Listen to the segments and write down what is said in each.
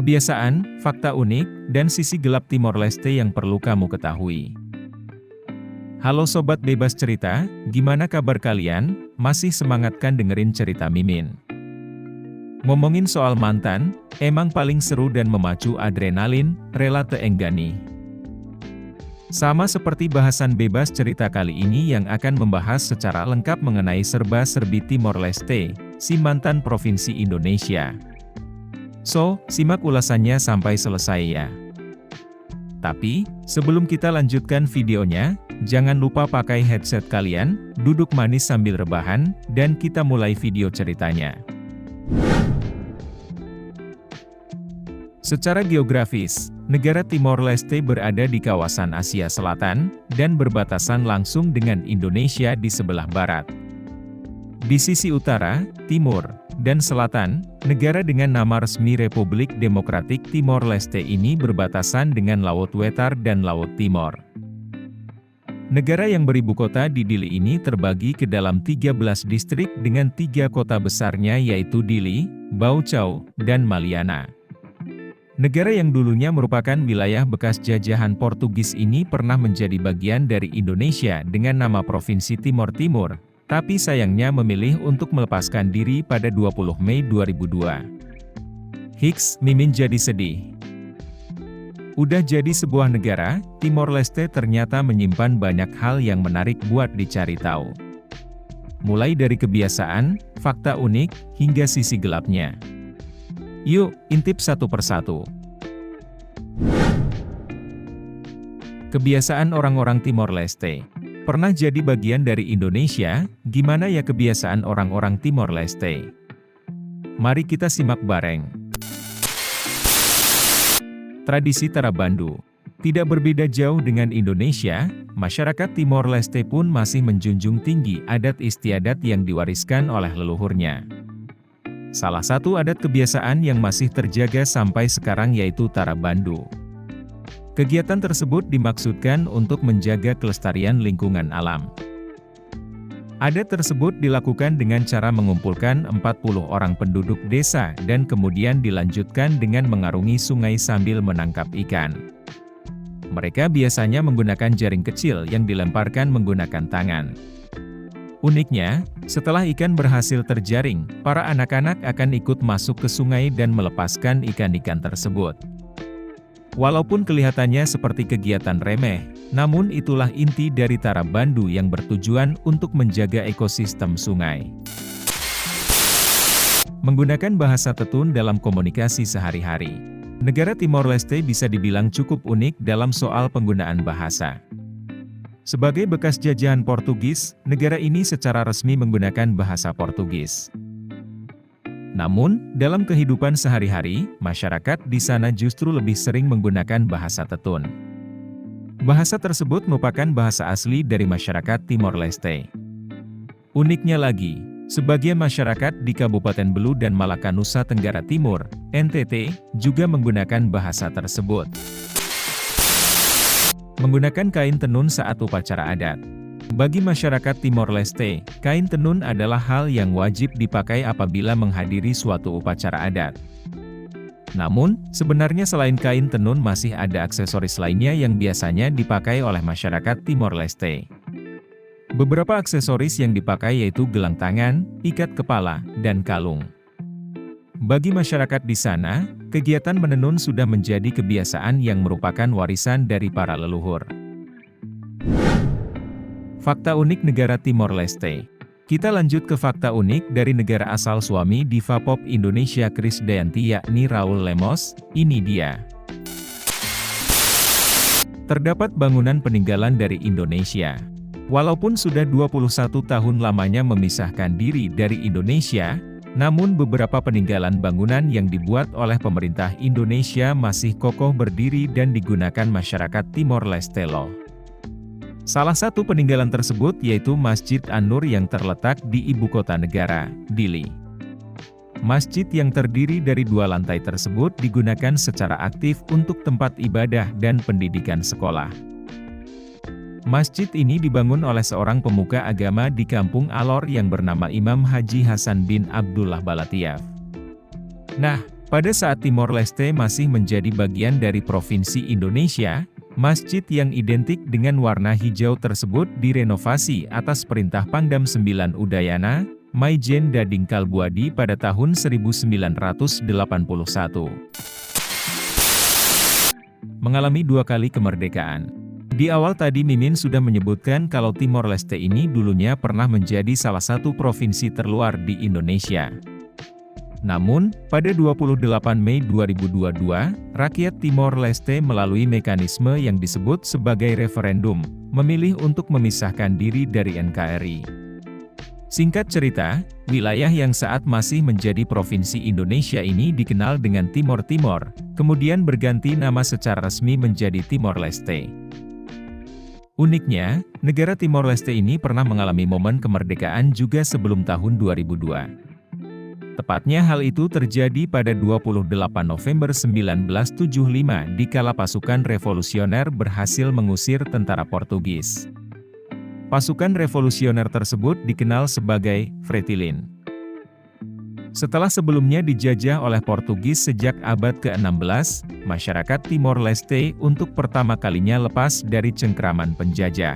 Kebiasaan, fakta unik, dan sisi gelap Timor Leste yang perlu kamu ketahui. Halo Sobat Bebas Cerita, gimana kabar kalian? Masih semangat kan dengerin cerita Mimin? Ngomongin soal mantan, emang paling seru dan memacu adrenalin, rela teenggani. Sama seperti bahasan Bebas Cerita kali ini yang akan membahas secara lengkap mengenai serba-serbi Timor Leste, si mantan provinsi Indonesia. So, simak ulasannya sampai selesai ya. Tapi, sebelum kita lanjutkan videonya, jangan lupa pakai headset kalian, duduk manis sambil rebahan, dan kita mulai video ceritanya. Secara geografis, negara Timor Leste berada di kawasan Asia Selatan, dan berbatasan langsung dengan Indonesia di sebelah barat. Di sisi utara, timur, dan selatan, negara dengan nama resmi Republik Demokratik Timor Leste ini berbatasan dengan Laut Wetar dan Laut Timor. Negara yang beribu kota di Dili ini terbagi ke dalam 13 distrik dengan 3 kota besarnya yaitu Dili, Baucau, dan Maliana. Negara yang dulunya merupakan wilayah bekas jajahan Portugis ini pernah menjadi bagian dari Indonesia dengan nama Provinsi Timor Timur, tapi sayangnya memilih untuk melepaskan diri pada 20 Mei 2002. Hiks, Mimin jadi sedih. Udah jadi sebuah negara, Timor Leste ternyata menyimpan banyak hal yang menarik buat dicari tahu. Mulai dari kebiasaan, fakta unik, hingga sisi gelapnya. Yuk, intip satu persatu. Kebiasaan orang-orang Timor Leste. Pernah jadi bagian dari Indonesia, gimana ya kebiasaan orang-orang Timor Leste? Mari kita simak bareng. Tradisi Tarabandu. Tidak berbeda jauh dengan Indonesia, masyarakat Timor Leste pun masih menjunjung tinggi adat istiadat yang diwariskan oleh leluhurnya. Salah satu adat kebiasaan yang masih terjaga sampai sekarang yaitu Tarabandu. Kegiatan tersebut dimaksudkan untuk menjaga kelestarian lingkungan alam. Adat tersebut dilakukan dengan cara mengumpulkan 40 orang penduduk desa dan kemudian dilanjutkan dengan mengarungi sungai sambil menangkap ikan. Mereka biasanya menggunakan jaring kecil yang dilemparkan menggunakan tangan. Uniknya, setelah ikan berhasil terjaring, para anak-anak akan ikut masuk ke sungai dan melepaskan ikan-ikan tersebut. Walaupun kelihatannya seperti kegiatan remeh, namun itulah inti dari Tarabandu yang bertujuan untuk menjaga ekosistem sungai. Menggunakan bahasa Tetun dalam komunikasi sehari-hari. Negara Timor Leste bisa dibilang cukup unik dalam soal penggunaan bahasa. Sebagai bekas jajahan Portugis, negara ini secara resmi menggunakan bahasa Portugis. Namun, dalam kehidupan sehari-hari, masyarakat di sana justru lebih sering menggunakan bahasa Tetun. Bahasa tersebut merupakan bahasa asli dari masyarakat Timor Leste. Uniknya lagi, sebagian masyarakat di Kabupaten Belu dan Malaka Nusa Tenggara Timur, NTT, juga menggunakan bahasa tersebut. Menggunakan kain tenun saat upacara adat. Bagi masyarakat Timor Leste, kain tenun adalah hal yang wajib dipakai apabila menghadiri suatu upacara adat. Namun, sebenarnya selain kain tenun masih ada aksesoris lainnya yang biasanya dipakai oleh masyarakat Timor Leste. Beberapa aksesoris yang dipakai yaitu gelang tangan, ikat kepala, dan kalung. Bagi masyarakat di sana, kegiatan menenun sudah menjadi kebiasaan yang merupakan warisan dari para leluhur. Fakta unik negara Timor Leste. Kita lanjut ke fakta unik dari negara asal suami diva pop Indonesia Krisdayanti yakni Raul Lemos, ini dia. Terdapat bangunan peninggalan dari Indonesia. Walaupun sudah 21 tahun lamanya memisahkan diri dari Indonesia, namun beberapa peninggalan bangunan yang dibuat oleh pemerintah Indonesia masih kokoh berdiri dan digunakan masyarakat Timor Leste loh. Salah satu peninggalan tersebut yaitu Masjid An-Nur yang terletak di ibu kota negara, Dili. Masjid yang terdiri dari 2 lantai tersebut digunakan secara aktif untuk tempat ibadah dan pendidikan sekolah. Masjid ini dibangun oleh seorang pemuka agama di Kampung Alor yang bernama Imam Haji Hasan bin Abdullah Balatiaf. Nah, Pada saat Timor Leste masih menjadi bagian dari Provinsi Indonesia, masjid yang identik dengan warna hijau tersebut direnovasi atas perintah Pangdam 9 Udayana, Maijen Dading Kalbuadi pada tahun 1981. Mengalami 2 kali kemerdekaan. Di awal tadi Mimin sudah menyebutkan kalau Timor Leste ini dulunya pernah menjadi salah satu provinsi terluar di Indonesia. Namun, pada 28 Mei 2022, rakyat Timor Leste melalui mekanisme yang disebut sebagai referendum, memilih untuk memisahkan diri dari NKRI. Singkat cerita, wilayah yang saat masih menjadi provinsi Indonesia ini dikenal dengan Timor Timor, kemudian berganti nama secara resmi menjadi Timor Leste. Uniknya, negara Timor Leste ini pernah mengalami momen kemerdekaan juga sebelum tahun 2002. Tepatnya hal itu terjadi pada 28 November 1975 dikala pasukan revolusioner berhasil mengusir tentara Portugis. Pasukan revolusioner tersebut dikenal sebagai Fretilin. Setelah sebelumnya dijajah oleh Portugis sejak abad ke-16, masyarakat Timor Leste untuk pertama kalinya lepas dari cengkraman penjajah.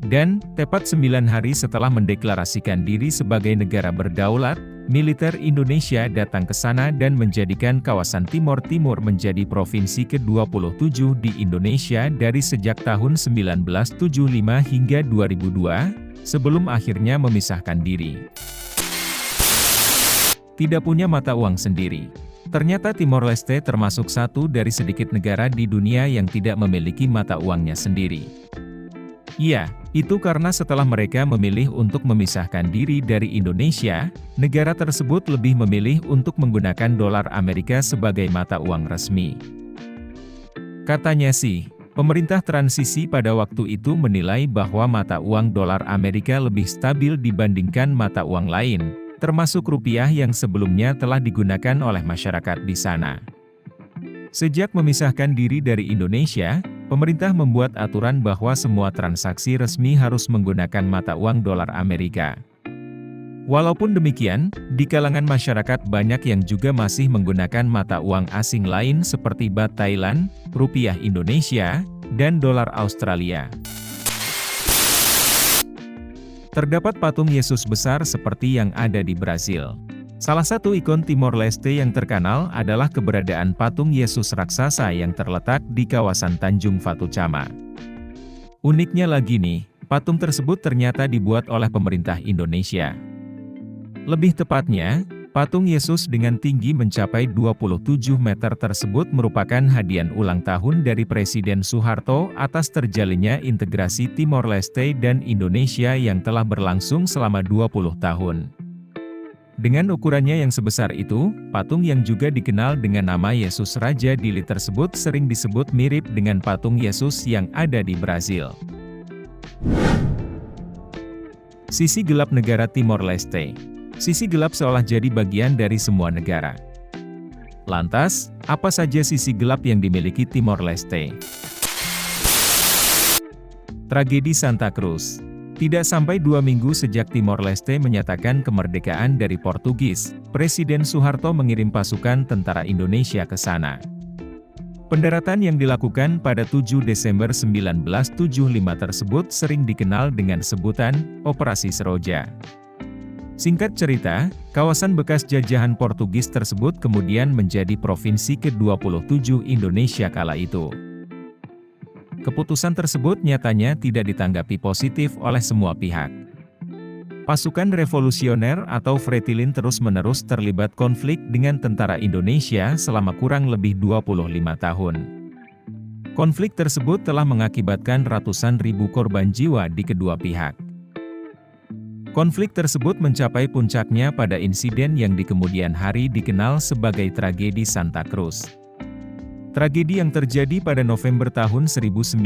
Dan, tepat 9 hari setelah mendeklarasikan diri sebagai negara berdaulat, militer Indonesia datang ke sana dan menjadikan kawasan Timor Timur menjadi provinsi ke-27 di Indonesia dari sejak tahun 1975 hingga 2002, sebelum akhirnya memisahkan diri. Tidak punya mata uang sendiri. Ternyata Timor Leste termasuk satu dari sedikit negara di dunia yang tidak memiliki mata uangnya sendiri. Iya, itu karena setelah mereka memilih untuk memisahkan diri dari Indonesia, negara tersebut lebih memilih untuk menggunakan dolar Amerika sebagai mata uang resmi. Katanya sih, pemerintah transisi pada waktu itu menilai bahwa mata uang dolar Amerika lebih stabil dibandingkan mata uang lain, termasuk rupiah yang sebelumnya telah digunakan oleh masyarakat di sana. Sejak memisahkan diri dari Indonesia, pemerintah membuat aturan bahwa semua transaksi resmi harus menggunakan mata uang dolar Amerika. Walaupun demikian, di kalangan masyarakat banyak yang juga masih menggunakan mata uang asing lain seperti baht Thailand, rupiah Indonesia, dan dolar Australia. Terdapat patung Yesus besar seperti yang ada di Brasil. Salah satu ikon Timor Leste yang terkenal adalah keberadaan patung Yesus raksasa yang terletak di kawasan Tanjung Fatucama. Uniknya lagi nih, patung tersebut ternyata dibuat oleh pemerintah Indonesia. Lebih tepatnya, patung Yesus dengan tinggi mencapai 27 meter tersebut merupakan hadiah ulang tahun dari Presiden Soeharto atas terjalinnya integrasi Timor Leste dan Indonesia yang telah berlangsung selama 20 tahun. Dengan ukurannya yang sebesar itu, patung yang juga dikenal dengan nama Yesus Raja Dili tersebut sering disebut mirip dengan patung Yesus yang ada di Brasil. Sisi gelap negara Timor Leste. Sisi gelap seolah jadi bagian dari semua negara. Lantas, apa saja sisi gelap yang dimiliki Timor Leste? Tragedi Santa Cruz. Tidak sampai 2 minggu sejak Timor Leste menyatakan kemerdekaan dari Portugis, Presiden Soeharto mengirim pasukan tentara Indonesia ke sana. Pendaratan yang dilakukan pada 7 Desember 1975 tersebut sering dikenal dengan sebutan Operasi Seroja. Singkat cerita, kawasan bekas jajahan Portugis tersebut kemudian menjadi provinsi ke-27 Indonesia kala itu. Keputusan tersebut nyatanya tidak ditanggapi positif oleh semua pihak. Pasukan revolusioner atau Fretilin terus-menerus terlibat konflik dengan tentara Indonesia selama kurang lebih 25 tahun. Konflik tersebut telah mengakibatkan ratusan ribu korban jiwa di kedua pihak. Konflik tersebut mencapai puncaknya pada insiden yang di kemudian hari dikenal sebagai Tragedi Santa Cruz. Tragedi yang terjadi pada November tahun 1991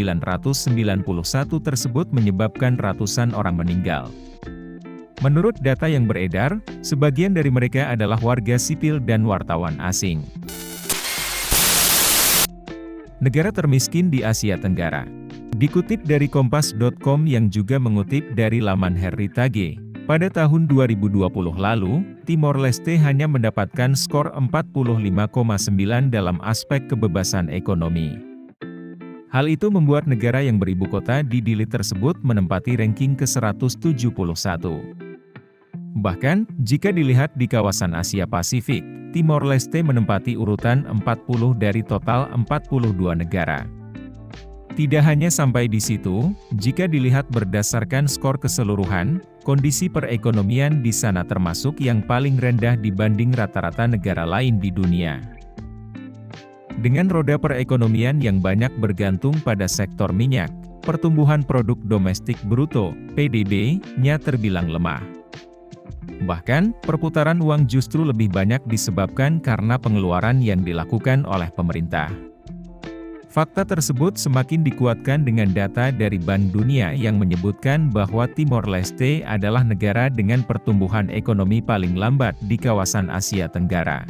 tersebut menyebabkan ratusan orang meninggal. Menurut data yang beredar, sebagian dari mereka adalah warga sipil dan wartawan asing. Negara termiskin di Asia Tenggara. Dikutip dari Kompas.com yang juga mengutip dari laman Heritage, Pada tahun 2020 lalu, Timor Leste hanya mendapatkan skor 45,9 dalam aspek kebebasan ekonomi. Hal itu membuat negara yang beribu kota di Dili tersebut menempati ranking ke-171. Bahkan, jika dilihat di kawasan Asia Pasifik, Timor Leste menempati urutan 40 dari total 42 negara. Tidak hanya sampai di situ, jika dilihat berdasarkan skor keseluruhan, kondisi perekonomian di sana termasuk yang paling rendah dibanding rata-rata negara lain di dunia. Dengan roda perekonomian yang banyak bergantung pada sektor minyak, pertumbuhan produk domestik bruto, PDB-nya terbilang lemah. Bahkan, perputaran uang justru lebih banyak disebabkan karena pengeluaran yang dilakukan oleh pemerintah. Fakta tersebut semakin dikuatkan dengan data dari Bank Dunia yang menyebutkan bahwa Timor Leste adalah negara dengan pertumbuhan ekonomi paling lambat di kawasan Asia Tenggara.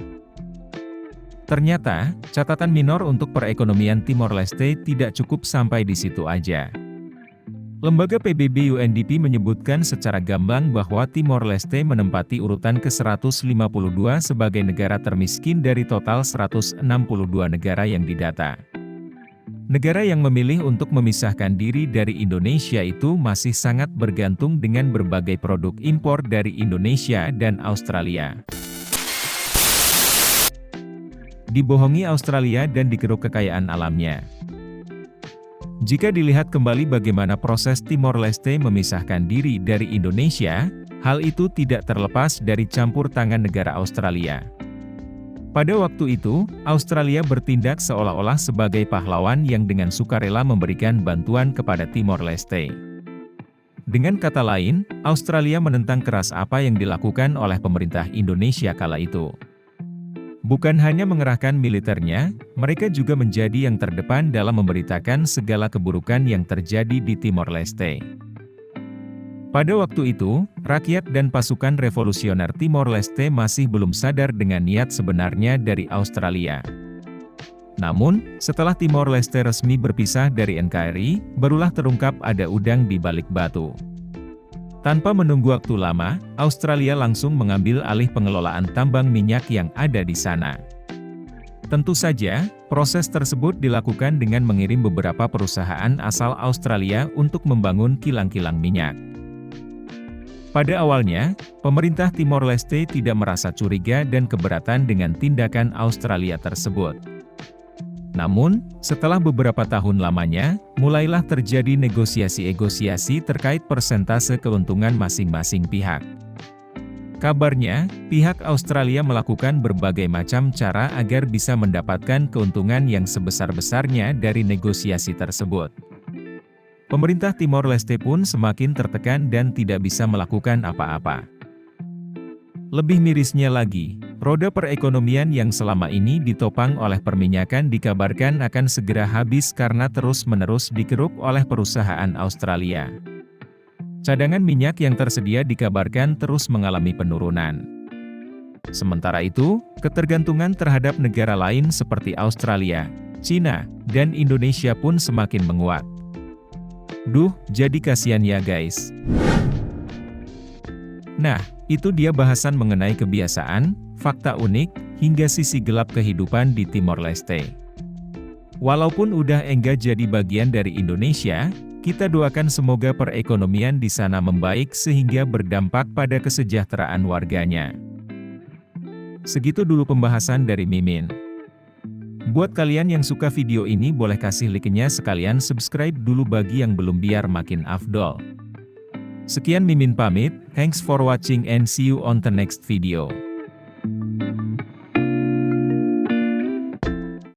Ternyata, catatan minor untuk perekonomian Timor Leste tidak cukup sampai di situ aja. Lembaga PBB UNDP menyebutkan secara gamblang bahwa Timor Leste menempati urutan ke-152 sebagai negara termiskin dari total 162 negara yang didata. Negara yang memilih untuk memisahkan diri dari Indonesia itu masih sangat bergantung dengan berbagai produk impor dari Indonesia dan Australia. Dibohongi Australia dan digeruk kekayaan alamnya. Jika dilihat kembali bagaimana proses Timor Leste memisahkan diri dari Indonesia, hal itu tidak terlepas dari campur tangan negara Australia. Pada waktu itu, Australia bertindak seolah-olah sebagai pahlawan yang dengan sukarela memberikan bantuan kepada Timor Leste. Dengan kata lain, Australia menentang keras apa yang dilakukan oleh pemerintah Indonesia kala itu. Bukan hanya mengerahkan militernya, mereka juga menjadi yang terdepan dalam memberitakan segala keburukan yang terjadi di Timor Leste. Pada waktu itu, rakyat dan pasukan revolusioner Timor Leste masih belum sadar dengan niat sebenarnya dari Australia. Namun, setelah Timor Leste resmi berpisah dari NKRI, barulah terungkap ada udang di balik batu. Tanpa menunggu waktu lama, Australia langsung mengambil alih pengelolaan tambang minyak yang ada di sana. Tentu saja, proses tersebut dilakukan dengan mengirim beberapa perusahaan asal Australia untuk membangun kilang-kilang minyak. Pada awalnya, pemerintah Timor Leste tidak merasa curiga dan keberatan dengan tindakan Australia tersebut. Namun, setelah beberapa tahun lamanya, mulailah terjadi negosiasi terkait persentase keuntungan masing-masing pihak. Kabarnya, pihak Australia melakukan berbagai macam cara agar bisa mendapatkan keuntungan yang sebesar-besarnya dari negosiasi tersebut. Pemerintah Timor Leste pun semakin tertekan dan tidak bisa melakukan apa-apa. Lebih mirisnya lagi, roda perekonomian yang selama ini ditopang oleh perminyakan dikabarkan akan segera habis karena terus-menerus dikeruk oleh perusahaan Australia. Cadangan minyak yang tersedia dikabarkan terus mengalami penurunan. Sementara itu, ketergantungan terhadap negara lain seperti Australia, Cina, dan Indonesia pun semakin menguat. Duh, jadi kasihan ya guys. Nah, itu dia bahasan mengenai kebiasaan, fakta unik, hingga sisi gelap kehidupan di Timor Leste. Walaupun udah enggak jadi bagian dari Indonesia, kita doakan semoga perekonomian di sana membaik sehingga berdampak pada kesejahteraan warganya. Segitu dulu pembahasan dari Mimin. Buat kalian yang suka video ini boleh kasih like-nya sekalian subscribe dulu bagi yang belum biar makin afdol. Sekian Mimin pamit, thanks for watching and see you on the next video.